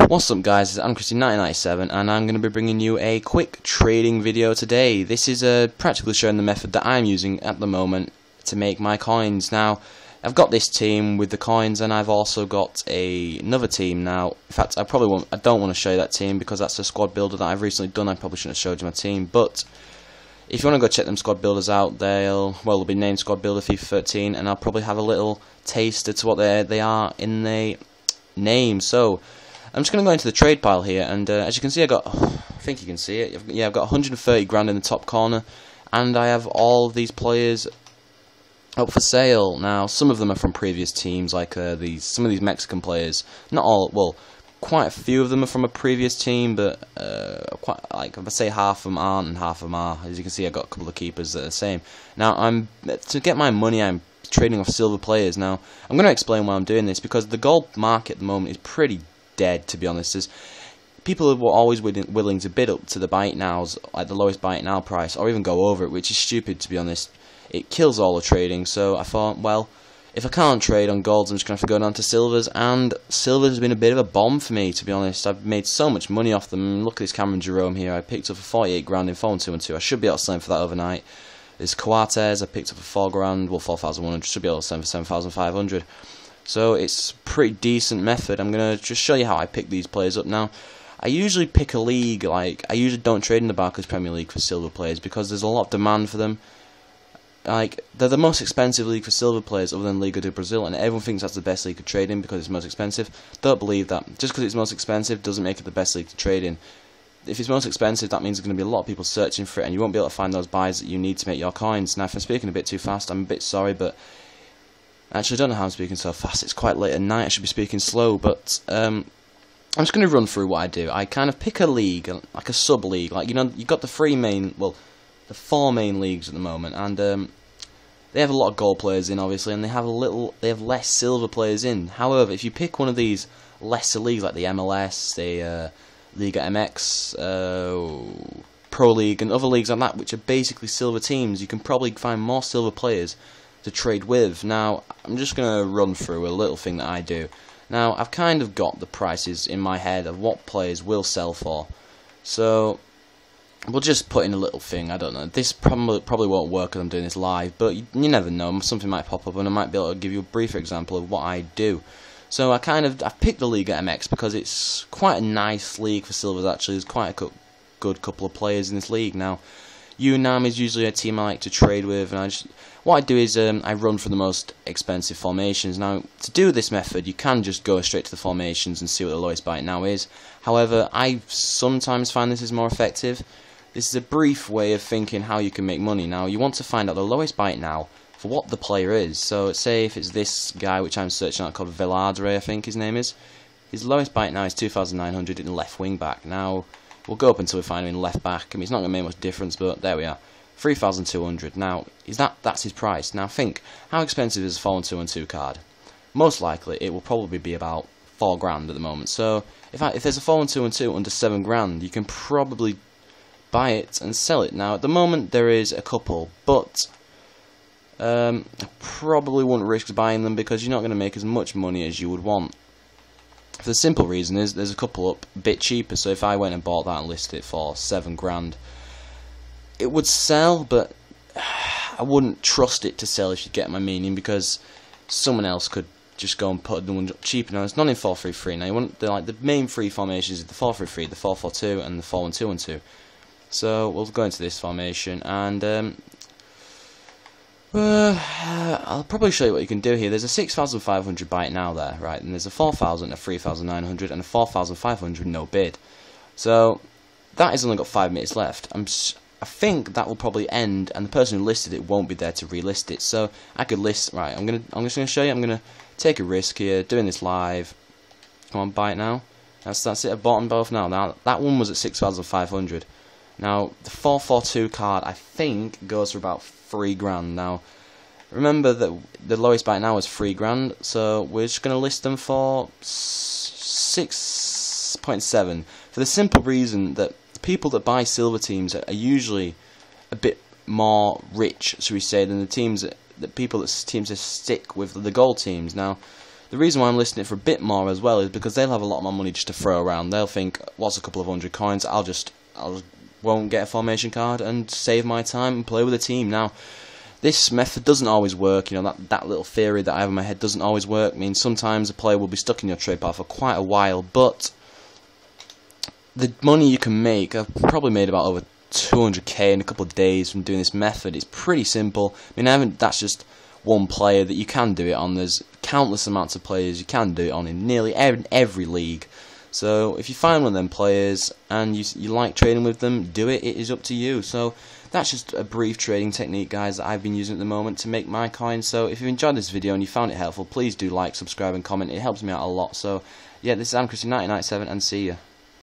What's up guys, I'm Christian1997 and I'm going to be bringing you a quick trading video today. This is practically showing the method that I'm using at the moment to make my coins. Now, I've got this team with the coins and I've also got another team now. In fact, I don't want to show you that team because that's a squad builder that I've recently done. I probably shouldn't have showed you my team, but if you want to go check them squad builders out, they'll be named Squad Builder FIFA 13 and I'll probably have a little taste as to what they are in the name. So I'm just going to go into the trade pile here, and as you can see, I think you can see it. Yeah, I've got 130 grand in the top corner, and I have all of these players up for sale. Now, some of them are from previous teams, like some of these Mexican players. Not all, well, quite a few of them are from a previous team, but like if I say half of them aren't and half of them are. As you can see, I've got a couple of keepers that are the same. Now, to get my money, I'm trading off silver players. Now, I'm going to explain why I'm doing this, because the gold market at the moment is pretty dead, to be honest. As people were always willing to bid up to the buy it nows, like the lowest buy it now price, or even go over it, which is stupid, to be honest. It kills all the trading. So I thought, well, if I can't trade on golds, I'm just going to have to go down to silvers, and silvers has been a bit of a bomb for me, to be honest. I've made so much money off them. Look at this Cameron Jerome here. I picked up for 48 grand in 4 and 2 and 2. I should be able to sell him for that overnight. There's Coates, I picked up for 4 grand, well, 4,100. Should be able to sell him for 7,500. So it's a pretty decent method. I'm going to just show you how I pick these players up. Now, I usually pick a league, like, I usually don't trade in the Barclays Premier League for silver players because there's a lot of demand for them. Like, they're the most expensive league for silver players other than Liga do Brazil, and everyone thinks that's the best league to trade in because it's most expensive. Don't believe that. Just because it's most expensive doesn't make it the best league to trade in. If it's most expensive, that means there's going to be a lot of people searching for it, and you won't be able to find those buys that you need to make your coins. Now, if I'm speaking a bit too fast, I'm a bit sorry, but actually, I don't know how I'm speaking so fast. It's quite late at night. I should be speaking slow, but I'm just going to run through what I do. I kind of pick a league, like a sub-league. Like, you know, you've got the the 4 main leagues at the moment, and they have a lot of gold players in, obviously, and they have less silver players in. However, if you pick one of these lesser leagues, like the MLS, the Liga MX, Pro League, and other leagues like that, which are basically silver teams, you can probably find more silver players to trade with. Now, I'm just going to run through a little thing that I do. Now, I've kind of got the prices in my head of what players will sell for. So, we'll just put in a little thing. I don't know. This probably won't work because I'm doing this live, but you never know. Something might pop up and I might be able to give you a brief example of what I do. So, I've picked the Liga MX because it's quite a nice league for silvers, actually. There's quite a good couple of players in this league. Now, UNAM is usually a team I like to trade with, and what I do is I run for the most expensive formations. Now, to do this method, you can just go straight to the formations and see what the lowest buy it now is. However, I sometimes find this is more effective. This is a brief way of thinking how you can make money. Now, you want to find out the lowest buy it now for what the player is. So, say if it's this guy, which I'm searching out, called Veladre, I think his name is. His lowest buy it now is 2,900 in left wing back. Now, we'll go up until we find him in left back. I mean, it's not going to make much difference, but there we are. 3,200. Now, that's his price. Now, think, how expensive is a 4 and 2 and 2 card? Most likely, it will probably be about 4 grand at the moment. So, if there's a 4 and 2 and 2 under 7 grand, you can probably buy it and sell it. Now, at the moment, there is a couple, but I probably wouldn't risk buying them because you're not going to make as much money as you would want. For the simple reason is there's a couple up a bit cheaper, so if I went and bought that and listed it for 7 grand, it would sell, but I wouldn't trust it to sell, if you get my meaning, because someone else could just go and put the one cheaper. Now, it's not in 4-3-3. Now, you want the main 3 formations is the 4-3-3, the 4-4-2, and the 4 and 2 and 2. So we'll go into this formation, and I'll probably show you what you can do here. There's a 6,500 buy it now there, right? And there's a 4,000, a 3,900, and a 4,500 no bid. So that has only got 5 minutes left. I think that will probably end, and the person who listed it won't be there to relist it. So I could list. Right, I'm just gonna show you. I'm gonna take a risk here, doing this live. Come on, buy it now. That's it. I bought them both now. Now that one was at 6,500. Now, the 442 card, I think, goes for about 3 grand. Now, remember that the lowest buy now is 3 grand, so we're just going to list them for 6.7, for the simple reason that people that buy silver teams are usually a bit more rich, should we say, than the teams that stick with the gold teams. Now, The reason why I'm listing it for a bit more as well is because they'll have a lot more money just to throw around. They'll think, what's a couple of 100 coins, I'll just won't get a formation card and save my time and play with a team. Now, this method doesn't always work. You know, that little theory that I have in my head doesn't always work. I mean, sometimes a player will be stuck in your trade pile for quite a while, but the money you can make, I've probably made about over 200k in a couple of days from doing this method. It's pretty simple. I mean, that's just one player that you can do it on. There's countless amounts of players you can do it on in nearly every league. So if you find one of them players and you like trading with them, do it. It is up to you. So that's just a brief trading technique, guys, that I've been using at the moment to make my coins. So if you enjoyed this video and you found it helpful, please do like, subscribe and comment. It helps me out a lot. So yeah, this is Christian 1997 and see ya.